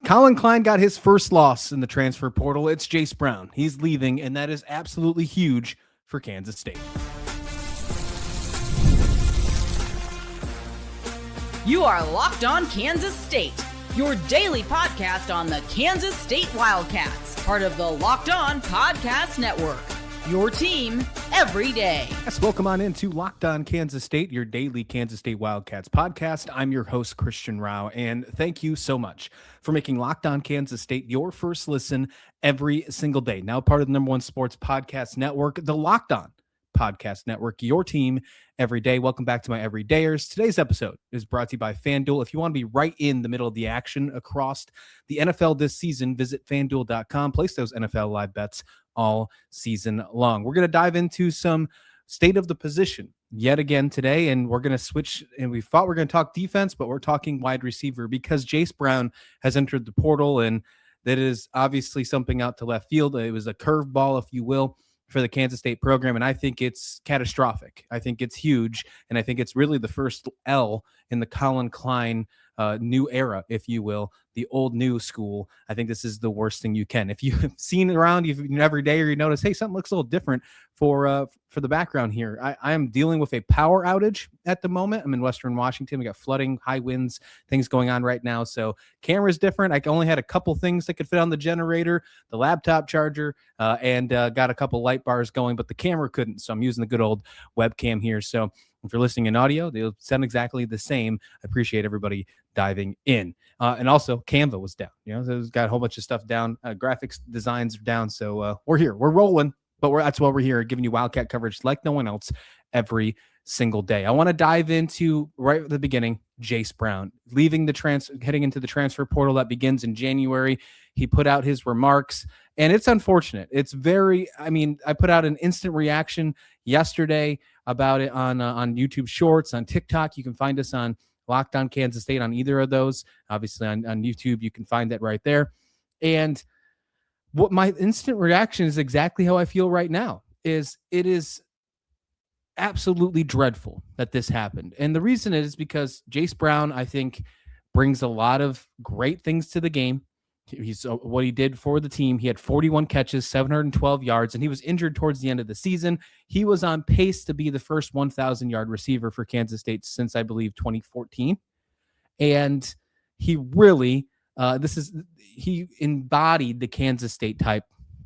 Colin Klein got his first loss in the transfer portal. It's Jayce Brown. He's leaving, and that is absolutely huge for Kansas State. You are Locked On Kansas State, your daily podcast on the Kansas State Wildcats, part of the Locked On Podcast Network, your team every day. Yes, welcome on into Locked On Kansas State, your daily Kansas State Wildcats podcast. I'm your host, Christian Rauh, and thank you so much for making Locked On Kansas State your first listen every single day. Now part of the #1 sports podcast network, the Locked On Podcast Network, your team every day. Welcome back to my everydayers. Today's episode is brought to you by FanDuel. If you want to be right in the middle of the action across the NFL this season, visit FanDuel.com. Place those NFL live bets all season long. We're going to dive into some state of the position yet again today, and we're going to switch, and we thought we are going to talk defense, but we're talking wide receiver because Jayce Brown has entered the portal, and that is obviously something out to left field. It was a curveball, if you will, for the Kansas State program, and I think it's catastrophic. I think it's huge, and I think it's really the first L in the Colin Klein new era, if you will, the old new school. I think this is the worst thing you can. If you've seen around, every day, or you notice, hey, something looks a little different for the background here. I am dealing with a power outage at the moment. I'm in Western Washington. We got flooding, high winds, things going on right now. So camera's different. I only had a couple things that could fit on the generator, the laptop charger, and got a couple light bars going, but the camera couldn't. So I'm using the good old webcam here. So if you're listening in audio, they'll sound exactly the same. I appreciate everybody diving in. And also, Canva was down. So it's got a whole bunch of stuff down. Graphics designs are down. So we're here. We're rolling, but that's why we're here, giving you Wildcat coverage like no one else every single day. I want to dive into, right at the beginning, Jayce Brown leaving heading into the transfer portal that begins in January. He put out his remarks, and it's unfortunate. It's I put out an instant reaction yesterday about it on YouTube Shorts, on TikTok. You can find us on Locked On Kansas State on either of those. Obviously on YouTube, you can find that right there. And what my instant reaction is exactly how I feel right now. It is absolutely dreadful that this happened. And the reason is because Jayce Brown, I think, brings a lot of great things to the game. He's what he did for the team. He had 41 catches, 712 yards, and he was injured towards the end of the season. He was on pace to be the first 1,000-yard receiver for Kansas State since, I believe, 2014. And he really, he embodied the Kansas State type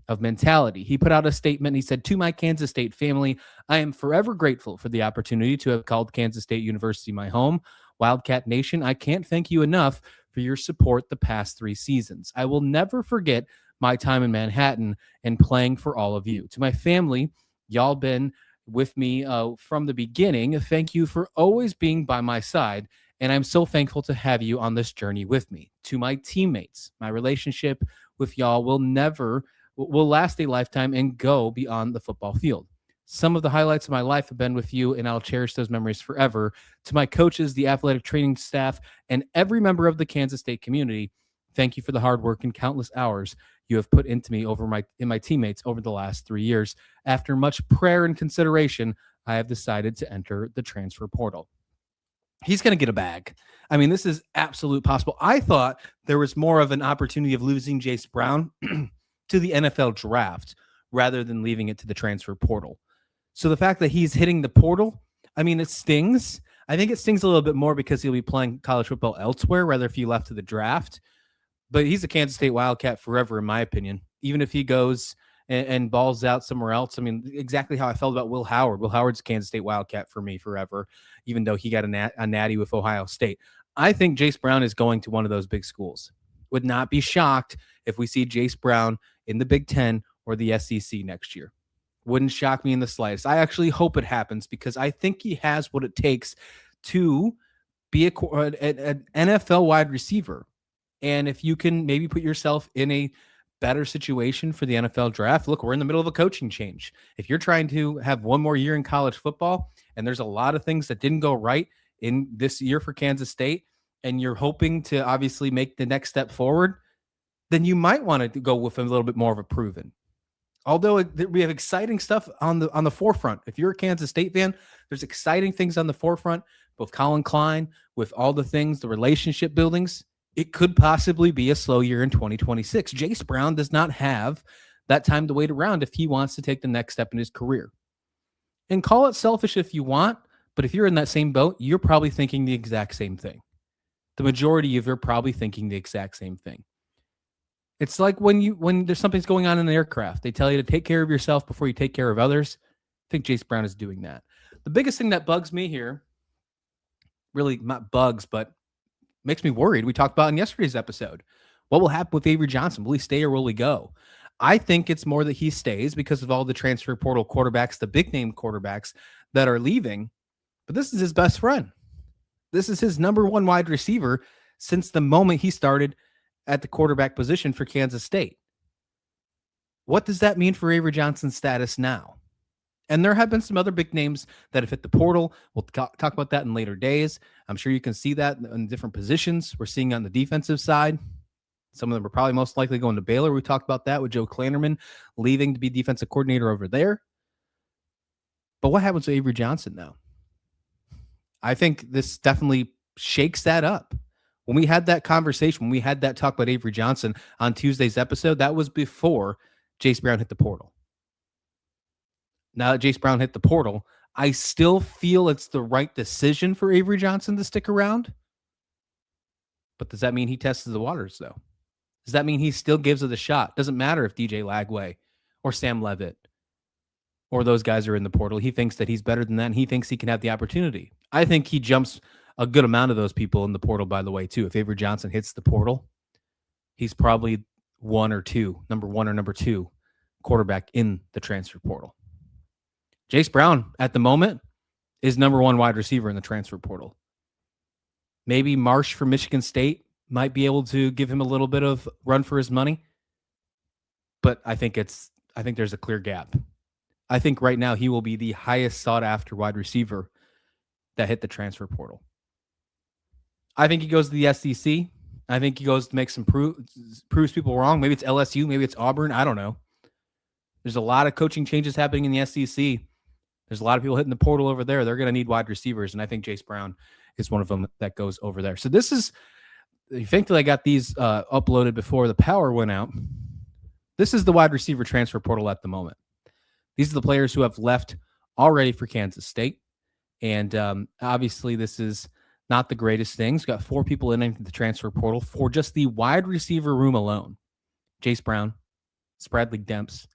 of mentality. He put out a statement. He said, "To my Kansas State family, I am forever grateful for the opportunity to have called Kansas State University my home. Wildcat Nation, I can't thank you enough for your support the past 3 seasons. I will never forget my time in Manhattan and playing for all of you. To my family, y'all been with me from the beginning. Thank you for always being by my side, and I'm so thankful to have you on this journey with me. To my teammates, my relationship with y'all will last a lifetime and go beyond the football field. Some of the highlights of my life have been with you, and I'll cherish those memories forever. To my coaches, the athletic training staff, and every member of the Kansas State community, thank you for the hard work and countless hours you have put into me in my teammates over the last 3 years. After much prayer and consideration, I have decided to enter the transfer portal." He's going to get a bag. I mean, this is absolute possible. I thought there was more of an opportunity of losing Jayce Brown to the NFL draft rather than leaving it to the transfer portal. So the fact that he's hitting the portal, I mean, it stings. I think it stings a little bit more because he'll be playing college football elsewhere, rather if he left to the draft. But he's a Kansas State Wildcat forever, in my opinion. Even if he goes and balls out somewhere else. I mean, exactly how I felt about Will Howard. Will Howard's a Kansas State Wildcat for me forever, even though he got a natty with Ohio State. I think Jayce Brown is going to one of those big schools. Would not be shocked if we see Jayce Brown in the Big Ten or the SEC next year. Wouldn't shock me in the slightest. I actually hope it happens because I think he has what it takes to be an NFL wide receiver. And if you can maybe put yourself in a better situation for the NFL draft, look, we're in the middle of a coaching change. If you're trying to have one more year in college football, and there's a lot of things that didn't go right in this year for Kansas State, and you're hoping to obviously make the next step forward, then you might want to go with a little bit more of a proven. Although we have exciting stuff on the forefront. If you're a Kansas State fan, there's exciting things on the forefront with Colin Klein, with all the things, the relationship buildings. it could possibly be a slow year in 2026. Jayce Brown does not have that time to wait around if he wants to take the next step in his career. And call it selfish if you want, but if you're in that same boat, you're probably thinking the exact same thing. The majority of you are probably thinking the exact same thing. It's like when there's something's going on in an aircraft, they tell you to take care of yourself before you take care of others. I think Jayce Brown is doing that. The biggest thing that bugs me here, really not bugs, but makes me worried, we talked about in yesterday's episode. What will happen with Avery Johnson? Will he stay or will he go? I think it's more that he stays because of all the transfer portal quarterbacks, the big name quarterbacks that are leaving. But this is his best friend. This is his number one wide receiver since the moment he started at the quarterback position for Kansas State. What does that mean for Avery Johnson's status now? And there have been some other big names that have hit the portal. We'll talk about that in later days. I'm sure you can see that in different positions. We're seeing on the defensive side. Some of them are probably most likely going to Baylor. We talked about that with Joe Klannerman leaving to be defensive coordinator over there. But what happens to Avery Johnson now? I think this definitely shakes that up. When we had that conversation, when we had that talk about Avery Johnson on Tuesday's episode, that was before Jayce Brown hit the portal. Now that Jayce Brown hit the portal, I still feel it's the right decision for Avery Johnson to stick around. But does that mean he tests the waters, though? Does that mean he still gives it a shot? Doesn't matter if DJ Lagway or Sam Levitt or those guys are in the portal. He thinks that he's better than that, and he thinks he can have the opportunity. I think he jumps a good amount of those people in the portal, by the way, too. If Avery Johnson hits the portal, he's probably number one or number two quarterback in the transfer portal. Jayce Brown, at the moment, is number one wide receiver in the transfer portal. Maybe Marsh from Michigan State might be able to give him a little bit of run for his money, but I think there's a clear gap. I think right now he will be the highest sought after wide receiver that hit the transfer portal. I think he goes to the SEC. I think he goes to make some proves people wrong. Maybe it's LSU, maybe it's Auburn. I don't know. There's a lot of coaching changes happening in the SEC. There's a lot of people hitting the portal over there. They're going to need wide receivers, and I think Jayce Brown is one of them that goes over there. So this is, thankfully I got these uploaded before the power went out. This is the wide receiver transfer portal at the moment. These are the players who have left already for Kansas State. And obviously this is not the greatest thing. It's got 4 people in the transfer portal for just the wide receiver room alone. Jayce Brown, Spradley Demps,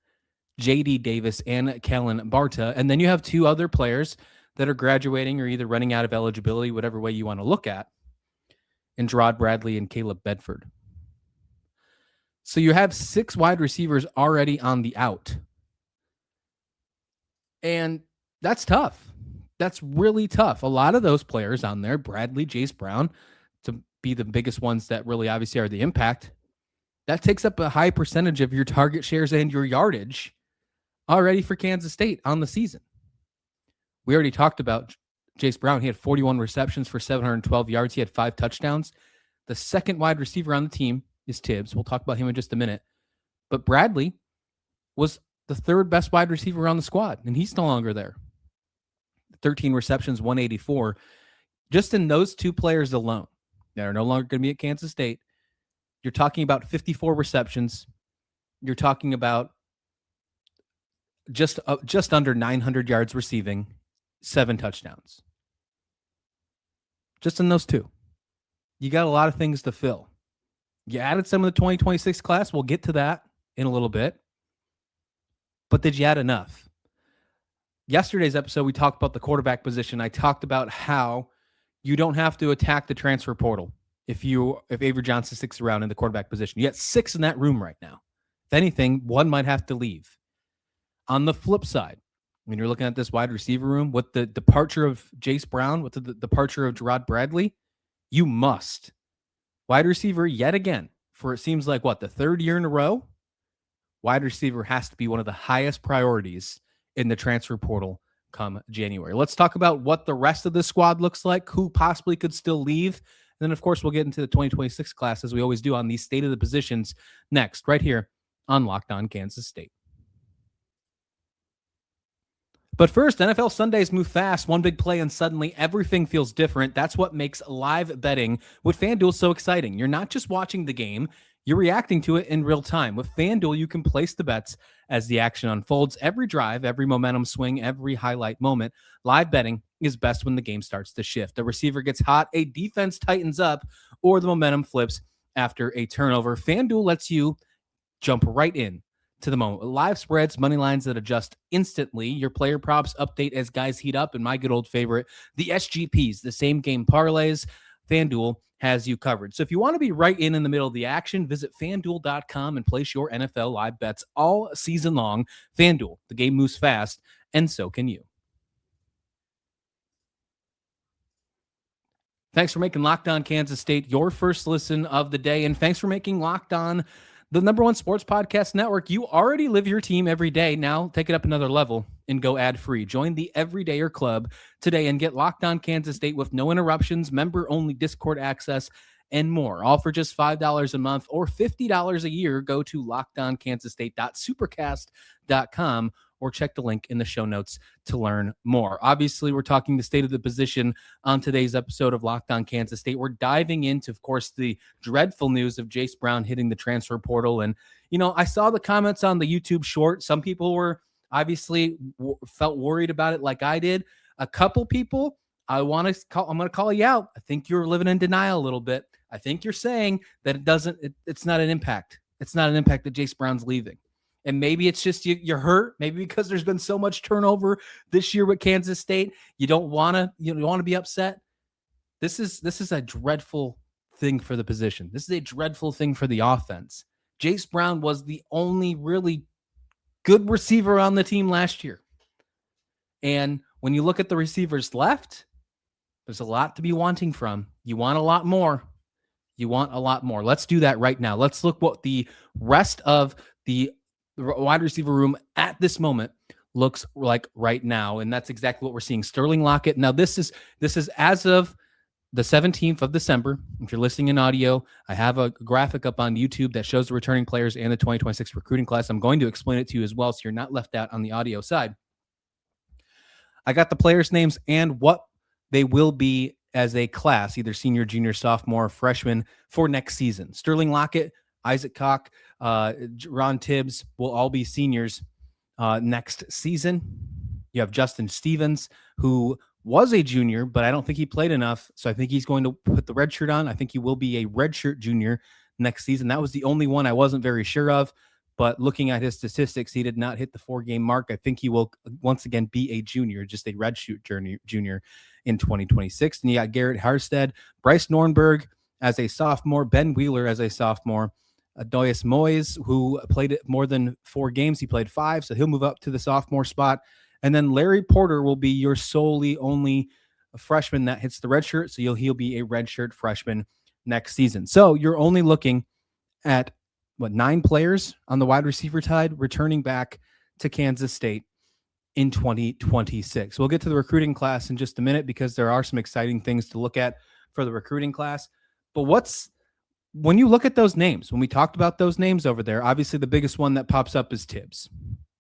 J.D. Davis, and Kellen Barta. And then you have 2 other players that are graduating or either running out of eligibility, whatever way you want to look at, and Jerand Bradley and Caleb Bedford. So you have 6 wide receivers already on the out. And that's tough. That's really tough. A lot of those players on there, Bradley, Jayce Brown, to be the biggest ones that really obviously are the impact, that takes up a high percentage of your target shares and your yardage already for Kansas State on the season. We already talked about Jayce Brown. He had 41 receptions for 712 yards. He had 5 touchdowns. The second wide receiver on the team is Tibbs. We'll talk about him in just a minute. But Bradley was the 3rd best wide receiver on the squad, and he's no longer there. 13 receptions, 184. Just in those 2 players alone that are no longer going to be at Kansas State, you're talking about 54 receptions. You're talking about just under 900 yards receiving, 7 touchdowns. Just in those 2. You got a lot of things to fill. You added some of the 2026 class. We'll get to that in a little bit. But did you add enough? Yesterday's episode, we talked about the quarterback position. I talked about how you don't have to attack the transfer portal if Avery Johnson sticks around in the quarterback position. You got 6 in that room right now. If anything, 1 might have to leave. On the flip side, when you're looking at this wide receiver room, with the departure of Jayce Brown, with the departure of Jerand Bradley, you must. Wide receiver yet again, for it seems like, the 3rd year in a row, wide receiver has to be one of the highest priorities in the transfer portal come January. Let's talk about what the rest of the squad looks like, who possibly could still leave. And then, of course, we'll get into the 2026 class, as we always do on these State of the Positions next, right here on Locked On Kansas State. But first, NFL Sundays move fast. One big play and suddenly everything feels different. That's what makes live betting with FanDuel so exciting. You're not just watching the game, you're reacting to it in real time. With FanDuel, you can place the bets as the action unfolds. Every drive, every momentum swing, every highlight moment. Live betting is best when the game starts to shift. A receiver gets hot, a defense tightens up, or the momentum flips after a turnover. FanDuel lets you jump right in to the moment. Live spreads, money lines that adjust instantly. Your player props update as guys heat up. And my good old favorite, the SGPs, the same game parlays. FanDuel has you covered. So if you want to be right in the middle of the action, visit FanDuel.com and place your NFL live bets all season long. FanDuel, the game moves fast, and so can you. Thanks for making Locked On Kansas State your first listen of the day, and thanks for making Locked On the #1 sports podcast network. You already live your team every day. Now take it up another level and go ad-free. Join the Everydayer Club today and get Locked On Kansas State with no interruptions, member-only Discord access, and more. All for just $5 a month or $50 a year. Go to lockedonkansasState.supercast.com or check the link in the show notes to learn more. Obviously, we're talking the state of the position on today's episode of Locked On Kansas State. We're diving into, of course, the dreadful news of Jayce Brown hitting the transfer portal. And, I saw the comments on the YouTube short. Some people were obviously felt worried about it like I did. A couple people, I'm going to call you out. I think you're living in denial a little bit. I think you're saying that it's not an impact. It's not an impact that Jayce Brown's leaving. And maybe it's just you're hurt. Maybe because there's been so much turnover this year with Kansas State, you don't want to be upset. This is a dreadful thing for the position. This is a dreadful thing for the offense. Jayce Brown was the only really good receiver on the team last year. And when you look at the receivers left, there's a lot to be wanting from. You want a lot more. Let's do that right now. Let's look what the rest of the wide receiver room at this moment looks like right now. And that's exactly what we're seeing. Sterling Lockett. Now this is as of the 17th of December. If you're listening in audio, I have a graphic up on YouTube that shows the returning players and the 2026 recruiting class. I'm going to explain it to you as well, so you're not left out on the audio side. I got the players' names and what they will be as a class, either senior, junior, sophomore, freshman for next season. Sterling Lockett, Isaac Cock, Ron Tibbs will all be seniors next season. You have Justin Stevens, who was a junior, but I don't think he played enough, so I think he's going to put the red shirt on. I think he will be a redshirt junior next season. That was the only one I wasn't very sure of, but looking at his statistics, he did not hit the 4-game mark. I think he will once again be a junior, just a redshirt junior in 2026. And you got Garrett Harstead, Bryce Nornberg as a sophomore, Ben Wheeler as a sophomore, Adoyas Moyes, who played more than 4 games. He played 5, so he'll move up to the sophomore spot. And then Larry Porter will be your only freshman that hits the red shirt, so he'll be a redshirt freshman next season. So you're only looking at 9 players on the wide receiver side returning back to Kansas State in 2026. We'll get to the recruiting class in just a minute because there are some exciting things to look at for the recruiting class. But when you look at those names, when we talked about those names over there, obviously the biggest one that pops up is Tibbs.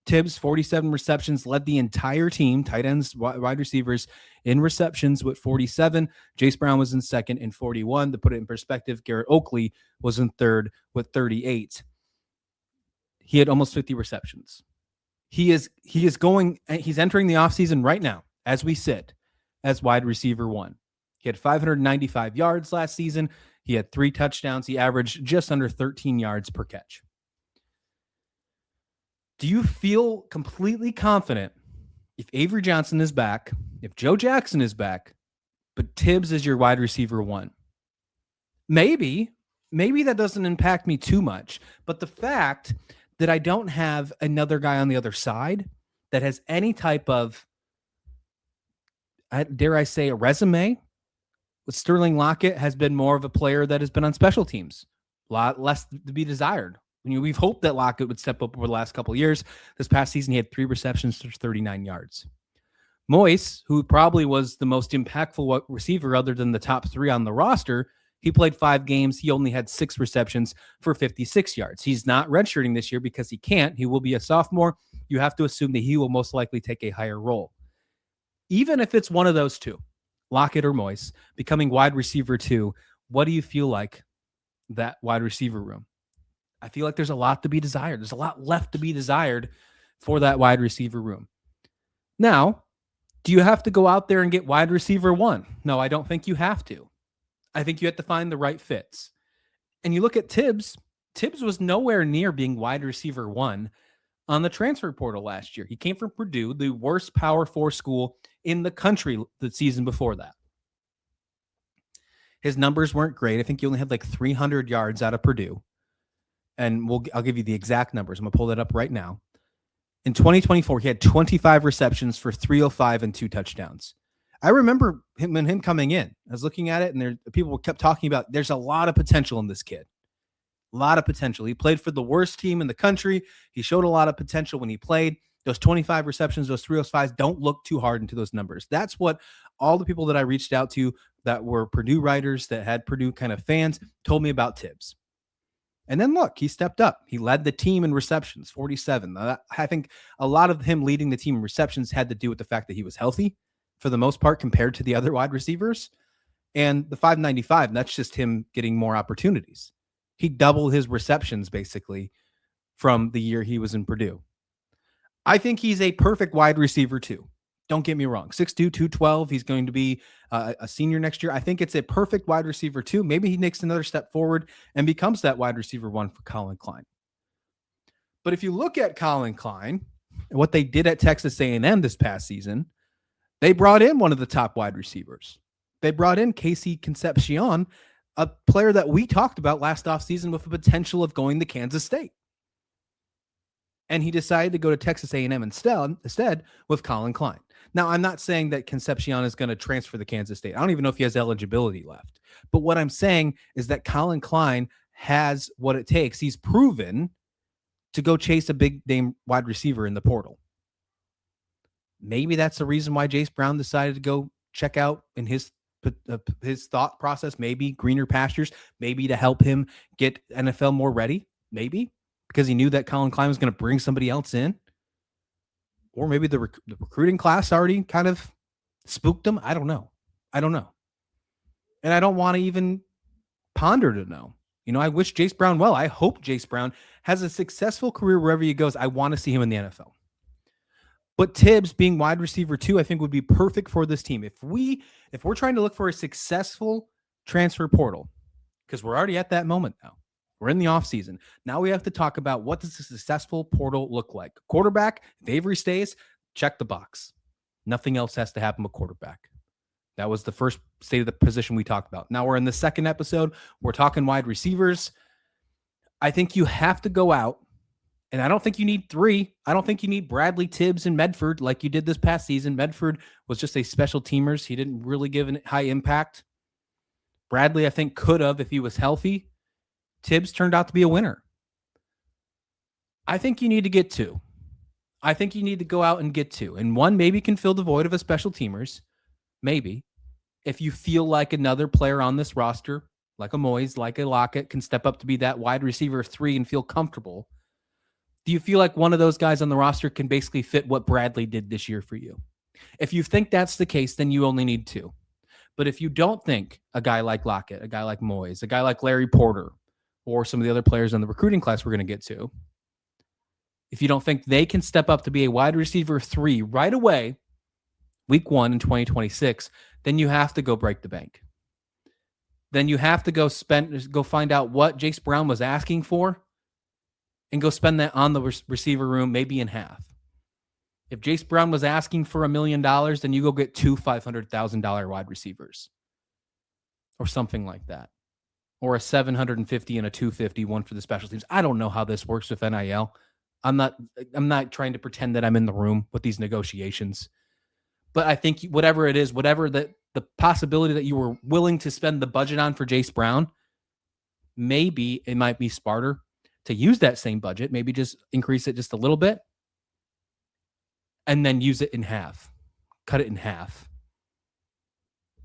Tibbs, 47 receptions, led the entire team, tight ends, wide receivers, in receptions with 47. Jayce Brown was in second in 41. To put it in perspective, Garrett Oakley was in third with 38. He had almost 50 receptions. He's entering the offseason right now, as we sit, as wide receiver 1. He had 595 yards last season. He had 3 touchdowns. He averaged just under 13 yards per catch. Do you feel completely confident if Avery Johnson is back, if Joe Jackson is back, but Tibbs is your wide receiver 1? Maybe that doesn't impact me too much, but the fact that I don't have another guy on the other side that has any type of, dare I say, a resume, with Sterling Lockett has been more of a player that has been on special teams, a lot less to be desired. We've hoped that Lockett would step up over the last couple of years. This past season, he had 3 receptions for 39 yards. Moyes, who probably was the most impactful receiver other than the top 3 on the roster, he played 5 games. He only had 6 receptions for 56 yards. He's not redshirting this year because he can't. He will be a sophomore. you have to assume that he will most likely take a higher role. Even if it's one of those two, Lockett or Moise, becoming wide receiver 2, what do you feel like that wide receiver room? I feel like there's a lot to be desired. There's a lot left to be desired for that wide receiver room. Now, do you have to go out there and get wide receiver 1? No, I don't think you have to. I think you have to find the right fits. And you look at Tibbs. Tibbs was nowhere near being wide receiver 1 on the transfer portal last year. He came from Purdue, the worst Power 4 school in the country the season before that. His numbers weren't great. I think he only had like 300 yards out of Purdue. And I'll give you the exact numbers. I'm going to pull that up right now. In 2024, he had 25 receptions for 305 and 2 touchdowns. I remember him coming in. I was looking at it, and people kept talking about there's a lot of potential in this kid. A lot of potential. He played for the worst team in the country. He showed a lot of potential when he played. Those 25 receptions, those 305s, don't look too hard into those numbers. That's what all the people that I reached out to that were Purdue writers, that had Purdue kind of fans, told me about Tibbs. And then look, he stepped up. He led the team in receptions, 47. I think a lot of him leading the team in receptions had to do with the fact that he was healthy for the most part compared to the other wide receivers. And the 595, that's just him getting more opportunities. He doubled his receptions basically from the year he was in Purdue. I think he's a perfect wide receiver too. Don't get me wrong. 6'2", 212. He's going to be a senior next year. I think it's a perfect wide receiver too. Maybe he takes another step forward and becomes that wide receiver 1 for Colin Klein. But if you look at Colin Klein and what they did at Texas A&M this past season, they brought in one of the top wide receivers. They brought in Casey Concepcion, a player that we talked about last offseason with the potential of going to Kansas State. And he decided to go to Texas A&M instead with Colin Klein. Now, I'm not saying that Concepcion is going to transfer to Kansas State. I don't even know if he has eligibility left. But what I'm saying is that Colin Klein has what it takes. He's proven to go chase a big name wide receiver in the portal. Maybe that's the reason why Jayce Brown decided to go check out in his thought process, maybe greener pastures, maybe to help him get NFL more ready, maybe because he knew that Colin Klein was going to bring somebody else in. Or maybe the recruiting class already kind of spooked him. I don't know. And I don't want to even ponder to know. I wish Jayce Brown well. I hope Jayce Brown has a successful career wherever he goes. I want to see him in the NFL. But Tibbs being wide receiver 2, I think would be perfect for this team. If we're trying to look for a successful transfer portal, because we're already at that moment now. We're in the offseason. Now we have to talk about what does a successful portal look like. Quarterback, if Avery stays, check the box. Nothing else has to happen with quarterback. That was the first state of the position we talked about. Now we're in the second episode. We're talking wide receivers. I think you have to go out, and I don't think you need 3. I don't think you need Bradley, Tibbs, and Medford like you did this past season. Medford was just a special teamers. He didn't really give a high impact. Bradley, I think, could have if he was healthy. Tibbs turned out to be a winner. I think you need to get 2. I think you need to go out and get 2. And 1 maybe can fill the void of a special teamers. Maybe. If you feel like another player on this roster, like a Moise, like a Lockett, can step up to be that wide receiver 3 and feel comfortable. Do you feel like one of those guys on the roster can basically fit what Bradley did this year for you? If you think that's the case, then you only need 2. But if you don't think a guy like Lockett, a guy like Moise, a guy like Larry Porter, or some of the other players in the recruiting class we're going to get to, if you don't think they can step up to be a wide receiver 3 right away, week 1 in 2026, then you have to go break the bank. Then you have to go find out what Jayce Brown was asking for and go spend that on the receiver room, maybe in half. If Jayce Brown was asking for $1 million, then you go get 2 $500,000 wide receivers or something like that. Or a 750 and a 250, one for the special teams. I don't know how this works with NIL. I'm not trying to pretend that I'm in the room with these negotiations. But I think whatever it is, whatever the possibility that you were willing to spend the budget on for Jayce Brown, maybe it might be smarter to use that same budget, maybe just increase it just a little bit, and then use it in half. Cut it in half.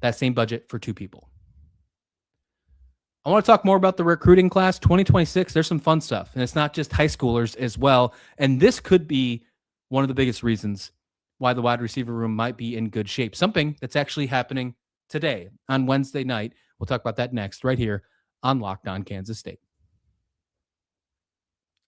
That same budget for 2 people. I want to talk more about the recruiting class 2026. There's some fun stuff, and it's not just high schoolers as well. And this could be one of the biggest reasons why the wide receiver room might be in good shape. Something that's actually happening today on Wednesday night. We'll talk about that next right here on Locked On Kansas State.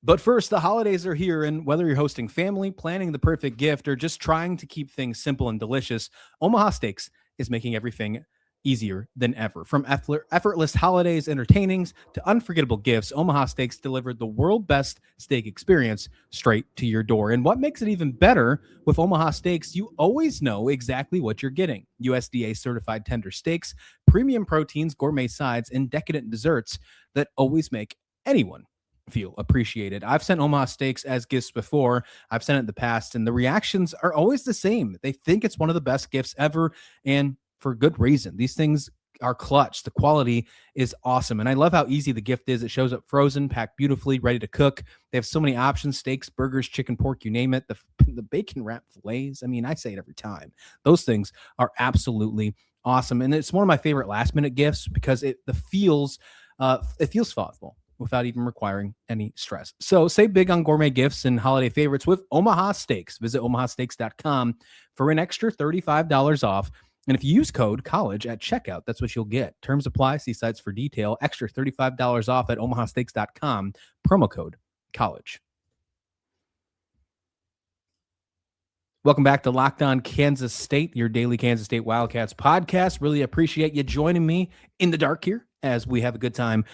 But first, the holidays are here, and whether you're hosting family, planning the perfect gift, or just trying to keep things simple and delicious, Omaha Steaks is making everything easier than ever. From effortless holidays entertainings to unforgettable gifts, Omaha Steaks delivered the world best steak experience straight to your door. And what makes it even better, with Omaha Steaks, you always know exactly what you're getting. USDA certified tender steaks, premium proteins, gourmet sides, and decadent desserts that always make anyone feel appreciated. I've sent Omaha Steaks as gifts before. I've sent it in the past, and the reactions are always the same. They think it's one of the best gifts ever, and for good reason. These things are clutch. The quality is awesome, and I love how easy the gift is. It shows up frozen, packed beautifully, ready to cook. They have so many options: steaks, burgers, chicken, pork, you name it. The bacon wrap fillets. I mean, I say it every time. Those things are absolutely awesome, and it's one of my favorite last minute gifts because it feels thoughtful without even requiring any stress. So save big on gourmet gifts and holiday favorites with Omaha Steaks. Visit omahasteaks.com for an extra $35 off. And if you use code COLLEGE at checkout, that's what you'll get. Terms apply. See sites for detail. Extra $35 off at omahasteaks.com. Promo code COLLEGE. Welcome back to Locked On Kansas State, your daily Kansas State Wildcats podcast. Really appreciate you joining me in the dark here as we have a good time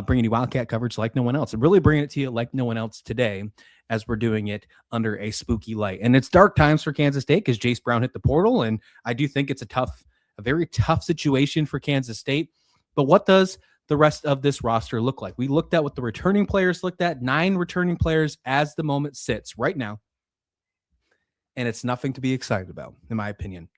bringing you Wildcat coverage like no one else. And really bringing it to you like no one else today as we're doing it under a spooky light. And it's dark times for Kansas State because Jayce Brown hit the portal, and I do think it's a very tough situation for Kansas State. But what does the rest of this roster look like? We looked at what the returning players looked at, 9 returning players as the moment sits right now. And it's nothing to be excited about, in my opinion.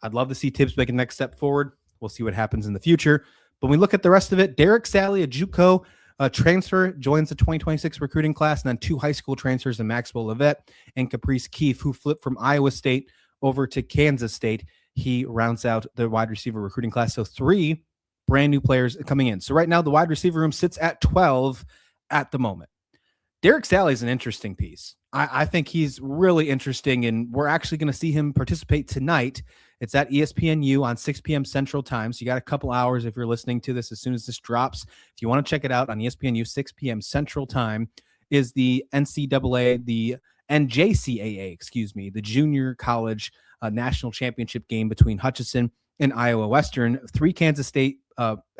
I'd love to see Tibbs make a next step forward. We'll see what happens in the future. But when we look at the rest of it, Derrick Salley, a JUCO transfer, joins the 2026 recruiting class, and then 2 high school transfers in Maxwell Levet and Caprice Keefe, who flipped from Iowa State over to Kansas State. He rounds out the wide receiver recruiting class. So 3 brand new players coming in. So right now, the wide receiver room sits at 12 at the moment. Derrick Salley is an interesting piece. I think he's really interesting, and we're actually going to see him participate tonight. It's at ESPNU on 6 p.m. Central Time, so you got a couple hours if you're listening to this as soon as this drops. If you want to check it out on ESPNU, 6 p.m. Central Time is the NCAA, the NJCAA, the Junior College National Championship game between Hutchinson and Iowa Western. 3 Kansas State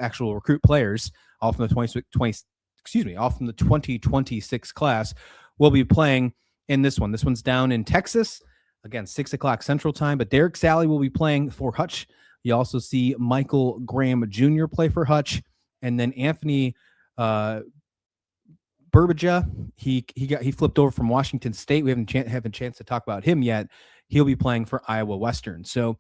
actual recruit players, all from the 2026 class, will be playing in this one. This one's down in Texas. Again, 6 o'clock Central Time. But Derrick Salley will be playing for Hutch. You also see Michael Graham Jr. play for Hutch. And then Anthony Burbidge, he flipped over from Washington State. We haven't had a chance to talk about him yet. He'll be playing for Iowa Western. So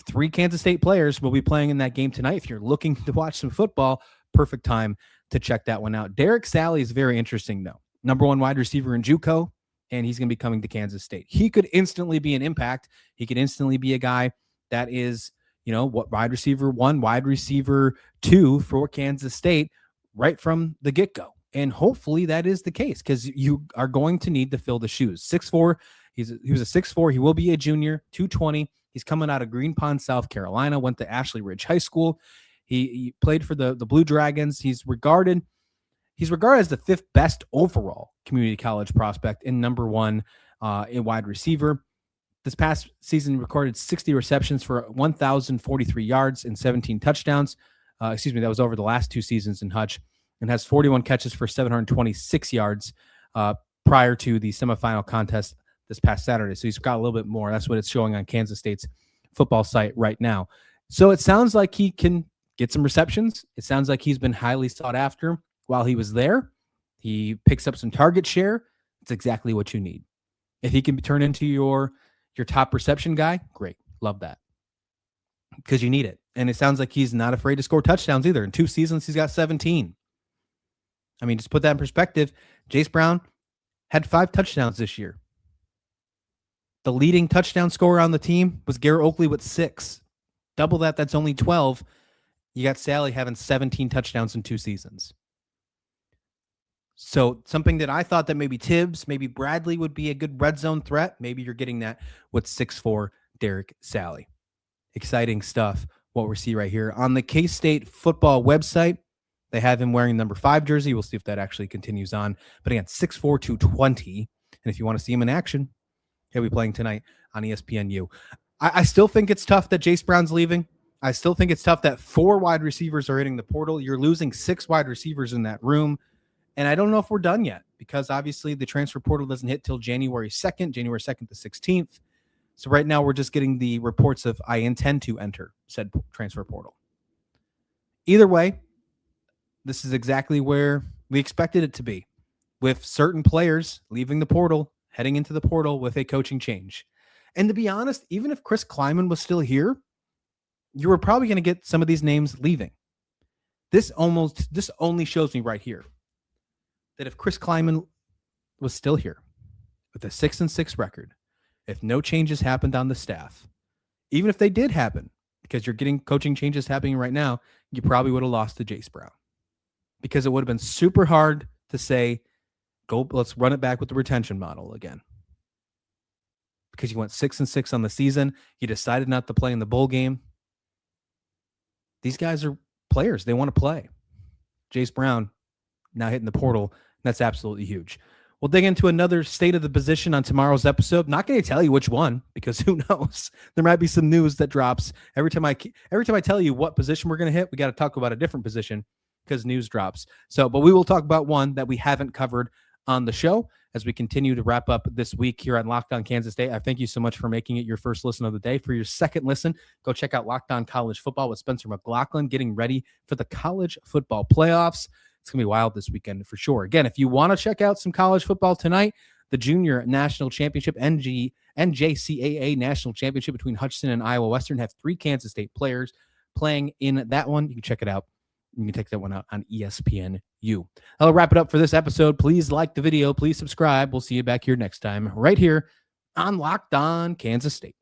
3 Kansas State players will be playing in that game tonight. If you're looking to watch some football, perfect time to check that one out. Derrick Salley is very interesting, though. Number 1 wide receiver in JUCO, and he's going to be coming to Kansas State. He could instantly be an impact. He could instantly be a guy that is, what wide receiver 1, wide receiver 2 for Kansas State right from the get-go. And hopefully that is the case because you are going to need to fill the shoes. 6'4", he was a 6'4". He will be a junior, 220. He's coming out of Green Pond, South Carolina, went to Ashley Ridge High School. He played for the Blue Dragons. He's regarded as the 5th best overall community college prospect and number 1 in wide receiver. This past season, recorded 60 receptions for 1,043 yards and 17 touchdowns. That was over the last 2 seasons in Hutch, and has 41 catches for 726 yards prior to the semifinal contest this past Saturday. So he's got a little bit more. That's what it's showing on Kansas State's football site right now. So it sounds like he can get some receptions. It sounds like he's been highly sought after while he was there. He picks up some target share. It's exactly what you need. If he can turn into your top reception guy, great. Love that. Because you need it. And it sounds like he's not afraid to score touchdowns either. In 2 seasons, he's got 17. I mean, just put that in perspective. Jayce Brown had 5 touchdowns this year. The leading touchdown scorer on the team was Garrett Oakley with 6. Double that, that's only 12. You got Salley having 17 touchdowns in 2 seasons. So something that I thought that maybe Tibbs, maybe Bradley would be a good red zone threat. Maybe you're getting that with 6'4" Derrick Salley. Exciting stuff. What we see right here on the K-State football website. They have him wearing number 5 jersey. We'll see if that actually continues on. But again, 6'4", 220. And if you want to see him in action, he'll be playing tonight on ESPNU. I still think it's tough that Jayce Brown's leaving. I still think it's tough that 4 wide receivers are hitting the portal. You're losing 6 wide receivers in that room. And I don't know if we're done yet because obviously the transfer portal doesn't hit till January 2nd to 16th. So right now we're just getting the reports of I intend to enter said transfer portal. Either way, this is exactly where we expected it to be, with certain players leaving the portal, heading into the portal with a coaching change. And to be honest, even if Chris Klieman was still here, you were probably going to get some of these names leaving. This only shows me right here that if Chris Klieman was still here with a 6-6 record, if no changes happened on the staff, even if they did happen, because you're getting coaching changes happening right now, you probably would have lost to Jayce Brown, because it would have been super hard to say, let's run it back with the retention model again. Because you went 6-6 on the season. You decided not to play in the bowl game. These guys are players. They want to play. Jayce Brown now hitting the portal. That's absolutely huge. We'll dig into another state of the position on tomorrow's episode. Not going to tell you which one, because who knows? There might be some news that drops every time I tell you what position we're going to hit. We got to talk about a different position because news drops. But we will talk about one that we haven't covered on the show as we continue to wrap up this week here on Locked On Kansas State. I thank you so much for making it your first listen of the day. For your second listen, go check out Locked On College Football with Spencer McLaughlin, getting ready for the college football playoffs. It's going to be wild this weekend for sure. Again, if you want to check out some college football tonight, the Junior National Championship, NJCAA National Championship between Hutchinson and Iowa Western, have 3 Kansas State players playing in that one. You can check it out. You can take that one out on ESPNU. I'll wrap it up for this episode. Please like the video. Please subscribe. We'll see you back here next time, right here on Locked On Kansas State.